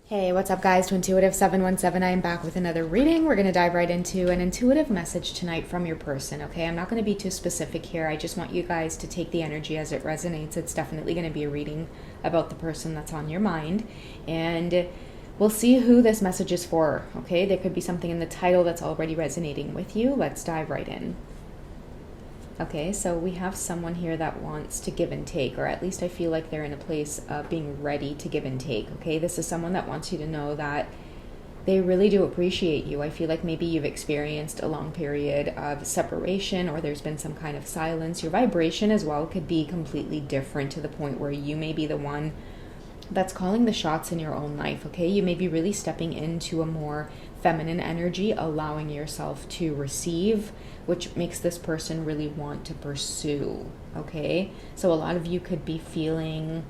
Hey, what's up, guys? To Intuitive 717, I am back with another reading. We're going to dive right into an intuitive message tonight from your person, okay? I'm not going to be too specific here. I just want you guys to take the energy as it resonates. It's definitely going to be a reading about the person that's on your mind. And we'll see who this message is for, okay? There could be something in the title that's already resonating with you. Let's dive right in. Okay, so we have someone here that wants to give and take, or at least I feel like they're in a place of being ready to give and take, okay? This is someone that wants you to know that they really do appreciate you. I feel like maybe you've experienced a long period of separation, or there's been some kind of silence. Your vibration as well could be completely different to the point where you may be the one that's calling the shots in your own life, okay? You may be really stepping into a more feminine energy, allowing yourself to receive, which makes this person really want to pursue, okay? So a lot of you could be feeling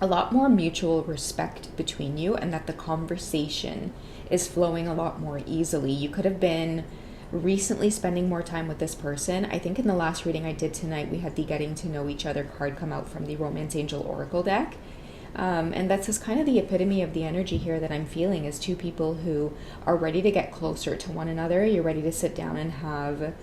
a lot more mutual respect between you, and that the conversation is flowing a lot more easily. You could have been recently spending more time with this person. I think in the last reading I did tonight, we had the getting to know each other card come out from the Romance Angel Oracle deck. And that's just kind of the epitome of the energy here that I'm feeling, is two people who are ready to get closer to one another. You're ready to sit down and have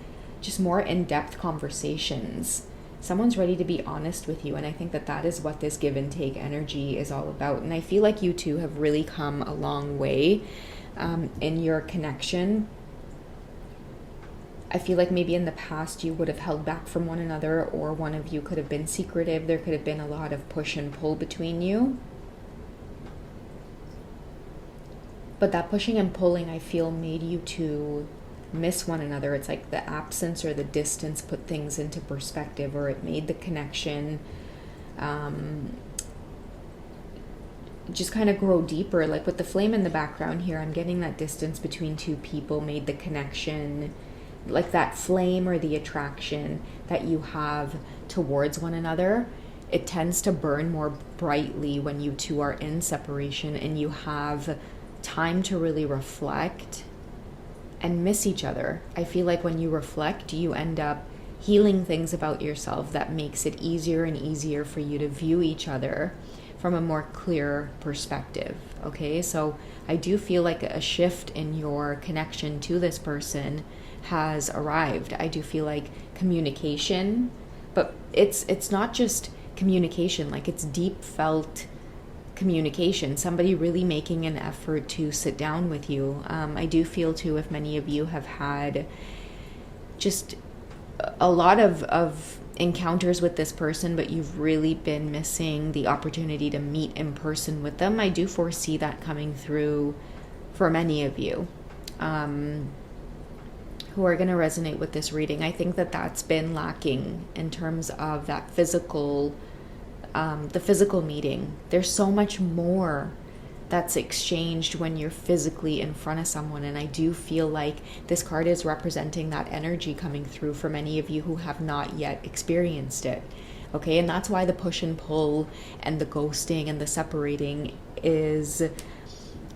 just more in-depth conversations. Someone's ready to be honest with you, and I think that that is what this give and take energy is all about. And I feel like you two have really come a long way in your connection. I feel like maybe in the past you would have held back from one another, or one of you could have been secretive. There could have been a lot of push and pull between you. But that pushing and pulling, I feel, made you two miss one another. It's like the absence or the distance put things into perspective, or it made the connection just kind of grow deeper. Like with the flame in the background here, I'm getting that distance between two people made the connection, like that flame or the attraction that you have towards one another. It tends to burn more brightly when you two are in separation and you have time to really reflect and miss each other. I feel like when you reflect, you end up healing things about yourself that makes it easier and easier for you to view each other from a more clear perspective. Okay, so I do feel like a shift in your connection to this person has arrived. I do feel like communication, but it's not just communication, like it's deep felt communication, somebody really making an effort to sit down with you. I do feel too, if many of you have had just a lot of encounters with this person, but you've really been missing the opportunity to meet in person with them, I do foresee that coming through for many of you who are going to resonate with this reading. I think that that's been lacking in terms of that physical the physical meeting. There's so much more that's exchanged when you're physically in front of someone, and I do feel like this card is representing that energy coming through for many of you who have not yet experienced it. Okay, and that's why the push and pull and the ghosting and the separating is,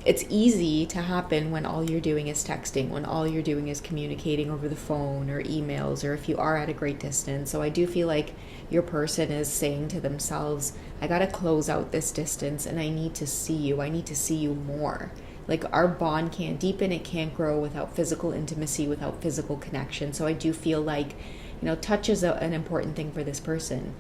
it's easy to happen when all you're doing is texting, when all you're doing is communicating over the phone or emails, or if you are at a great distance. So I do feel like your person is saying to themselves, I gotta close out this distance and I need to see you. I need to see you more. Like our bond can't deepen, it can't grow without physical intimacy, without physical connection. So I do feel like, touch is an important thing for this person.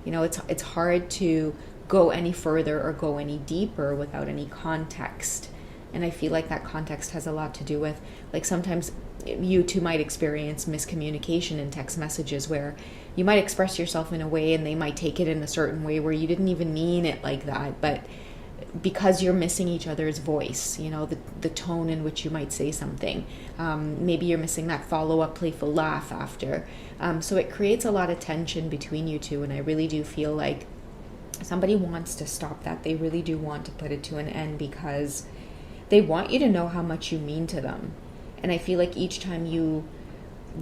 It's hard to go any further or go any deeper without any context. And I feel like that context has a lot to do with, like, sometimes you too might experience miscommunication in text messages where you might express yourself in a way and they might take it in a certain way where you didn't even mean it like that, but because you're missing each other's voice, the tone in which you might say something, maybe you're missing that follow-up playful laugh after, so it creates a lot of tension between you two. And I really do feel like somebody wants to stop that. They really do want to put it to an end because they want you to know how much you mean to them. And I feel like each time you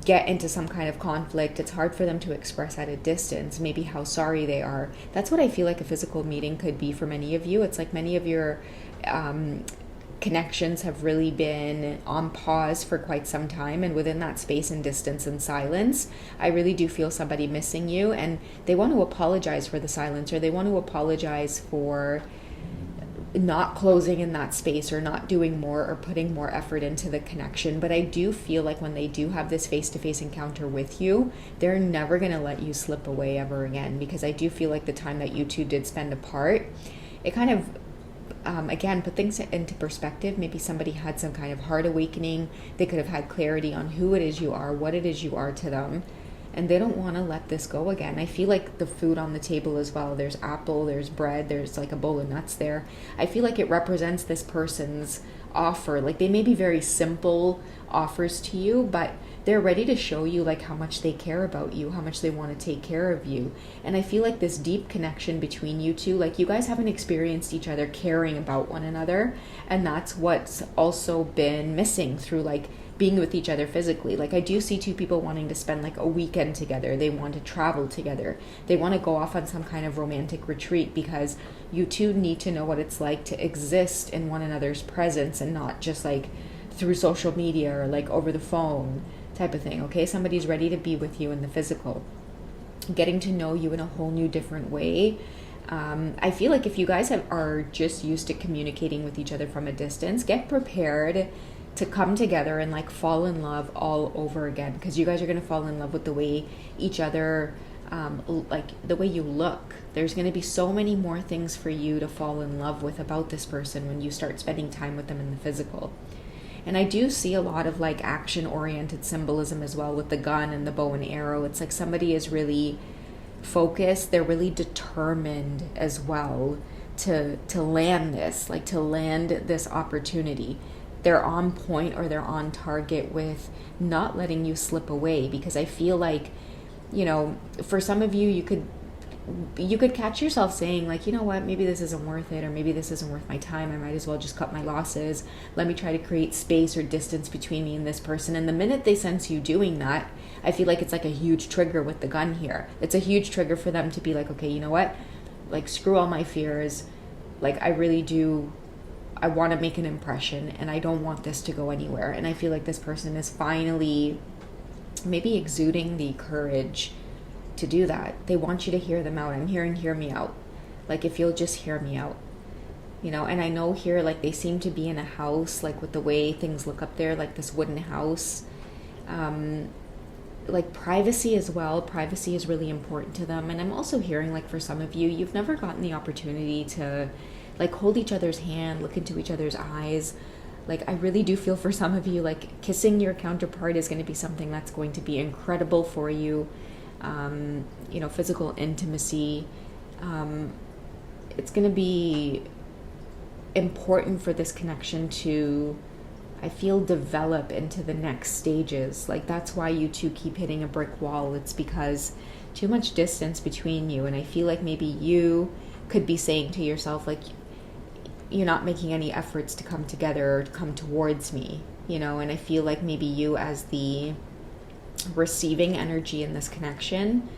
get into some kind of conflict, it's hard for them to express at a distance maybe how sorry they are. That's what I feel like a physical meeting could be for many of you. It's like many of your connections have really been on pause for quite some time, and within that space and distance and silence, I really do feel somebody missing you, and they want to apologize for the silence, or they want to apologize for not closing in that space or not doing more or putting more effort into the connection. But I do feel like when they do have this face-to-face encounter with you, they're never going to let you slip away ever again, because I do feel like the time that you two did spend apart, it kind of again, put things into perspective. Maybe somebody had some kind of heart awakening. They could have had clarity on who it is you are, what it is you are to them, and they don't want to let this go again. I feel like the food on the table as well, there's apple, there's bread, there's like a bowl of nuts there. I feel like it represents this person's offer. Like, they may be very simple offers to you, but they're ready to show you like how much they care about you, how much they want to take care of you. And I feel like this deep connection between you two, like, you guys haven't experienced each other caring about one another, and that's what's also been missing through like being with each other physically. Like, I do see two people wanting to spend like a weekend together. They want to travel together. They want to go off on some kind of romantic retreat, because you two need to know what it's like to exist in one another's presence, and not just like through social media or like over the phone type of thing. Okay, somebody's ready to be with you in the physical, getting to know you in a whole new different way. I feel like if you guys are just used to communicating with each other from a distance, get prepared to come together and like fall in love all over again, because you guys are going to fall in love with the way each other, like the way you look. There's going to be so many more things for you to fall in love with about this person when you start spending time with them in the physical. And I do see a lot of like action-oriented symbolism as well with the gun and the bow and arrow. It's like somebody is really focused. They're really determined as well to land this, like to land this opportunity. They're on point, or they're on target with not letting you slip away, because I feel like, you know, for some of you, you could catch yourself saying like, you know what, maybe this isn't worth it, or maybe this isn't worth my time. I might as well just cut my losses. Let me try to create space or distance between me and this person. And the minute they sense you doing that, I feel like it's like a huge trigger with the gun here. It's a huge trigger for them to be like, okay, you know what? Like, screw all my fears. Like, I want to make an impression, and I don't want this to go anywhere. And I feel like this person is finally maybe exuding the courage to do that. They want you to hear them out. I'm hearing, hear me out. Like, if you'll just hear me out, you know. And I know here, like, they seem to be in a house, like with the way things look up there, like this wooden house. Like, privacy as well. Privacy is really important to them. And I'm also hearing, like, for some of you, you've never gotten the opportunity to like hold each other's hand, look into each other's eyes. Like, I really do feel for some of you, like, kissing your counterpart is going to be something that's going to be incredible for you. You know, physical intimacy. It's going to be important for this connection to, I feel, develop into the next stages. Like, that's why you two keep hitting a brick wall. It's because too much distance between you. And I feel like maybe you could be saying to yourself, like, you're not making any efforts to come together or to come towards me, you know. And I feel like maybe you, as the receiving energy in this connection,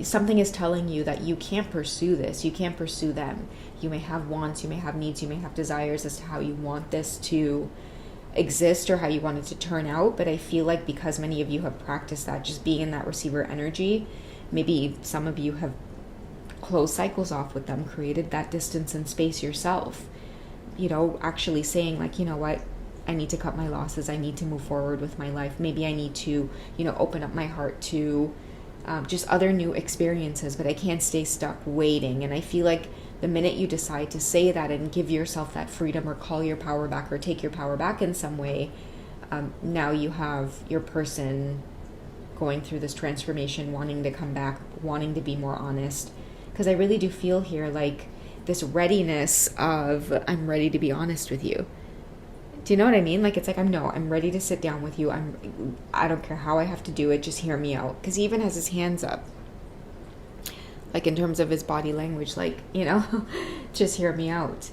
something is telling you that you can't pursue this, you can't pursue them. You may have wants, you may have needs, you may have desires as to how you want this to exist or how you want it to turn out. But I feel like because many of you have practiced that, just being in that receiver energy, maybe some of you have closed cycles off with them, created that distance and space yourself, you know, actually saying like, you know what, I need to cut my losses, I need to move forward with my life. Maybe I need to, you know, open up my heart to just other new experiences, but I can't stay stuck waiting. And I feel like the minute you decide to say that and give yourself that freedom, or call your power back, or take your power back in some way, now you have your person going through this transformation, wanting to come back, wanting to be more honest. Because I really do feel here like this readiness of, I'm ready to be honest with you. Do you know what I mean? Like, it's like, I'm ready to sit down with you. I don't care how I have to do it. Just hear me out. Because he even has his hands up. Like, in terms of his body language, like, you know, just hear me out.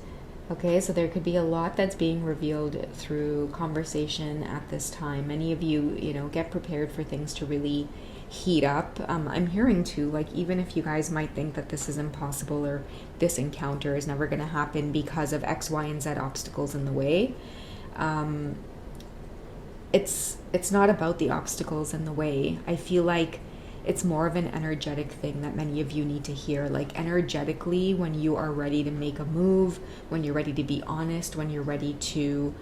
Okay, so there could be a lot that's being revealed through conversation at this time. Many of you, you know, get prepared for things to really heat up. I'm hearing too, like, even if you guys might think that this is impossible, or this encounter is never going to happen because of X, Y, and Z obstacles in the way, it's not about the obstacles in the way. I feel like it's more of an energetic thing that many of you need to hear. Like energetically, when you are ready to make a move, when you're ready to be honest, when you're ready to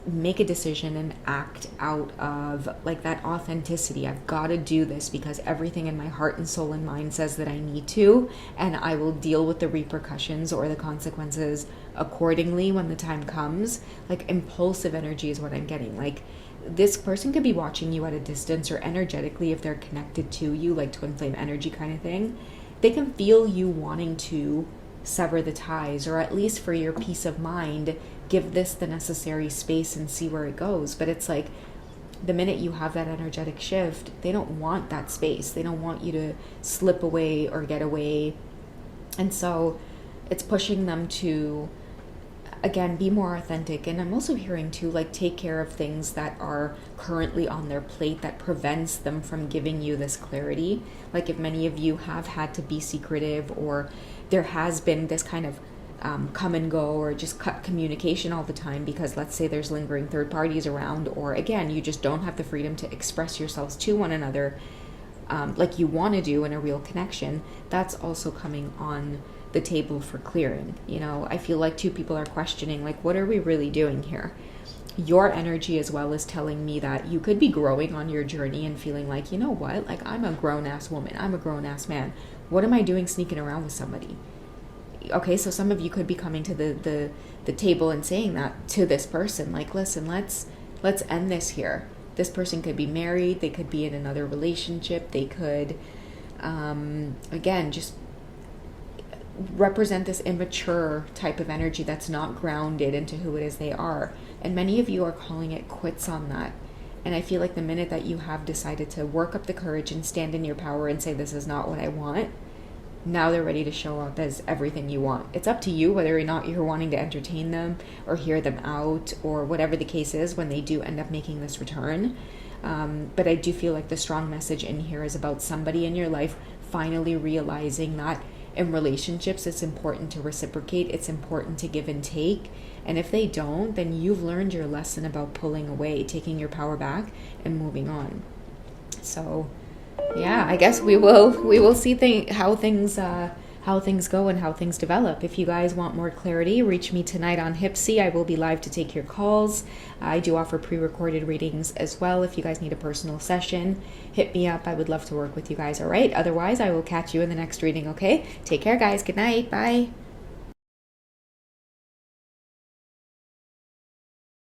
make a decision and act out of like that authenticity. I've got to do this because everything in my heart and soul and mind says that I need to, and I will deal with the repercussions or the consequences accordingly when the time comes. Like impulsive energy is what I'm getting. Like this person could be watching you at a distance, or energetically if they're connected to you, like twin flame energy kind of thing, they can feel you wanting to sever the ties, or at least for your peace of mind, give this the necessary space and see where it goes. But it's like the minute you have that energetic shift, they don't want that space. They don't want you to slip away or get away. And so it's pushing them to, again, be more authentic. And I'm also hearing too, like, take care of things that are currently on their plate that prevents them from giving you this clarity. Like if many of you have had to be secretive, or there has been this kind of come and go, or just cut communication all the time because let's say there's lingering third parties around, or again, you just don't have the freedom to express yourselves to one another like you want to do in a real connection. That's also coming on the table for clearing. You know, I feel like two people are questioning, like, what are we really doing here? Your energy as well is telling me that you could be growing on your journey and feeling like, you know what, like I'm a grown-ass woman, I'm a grown-ass man. What am I doing sneaking around with somebody? Okay, so some of you could be coming to the table and saying that to this person, like, listen, let's end this here. This person could be married, they could be in another relationship, they could, again, just represent this immature type of energy that's not grounded into who it is they are. And many of you are calling it quits on that. And I feel like the minute that you have decided to work up the courage and stand in your power and say, this is not what I want, now they're ready to show up as everything you want. It's up to you whether or not you're wanting to entertain them or hear them out, or whatever the case is when they do end up making this return. But I do feel like the strong message in here is about somebody in your life finally realizing that in relationships, it's important to reciprocate. It's important to give and take. And if they don't, then you've learned your lesson about pulling away, taking your power back and moving on. So yeah, I guess we will see how things go and how things develop. If you guys want more clarity, reach me tonight on HYPSEE. I will be live to take your calls. I do offer pre-recorded readings as well. If you guys need a personal session, hit me up. I would love to work with you guys. All right. Otherwise, I will catch you in the next reading. Okay. Take care, guys. Good night. Bye.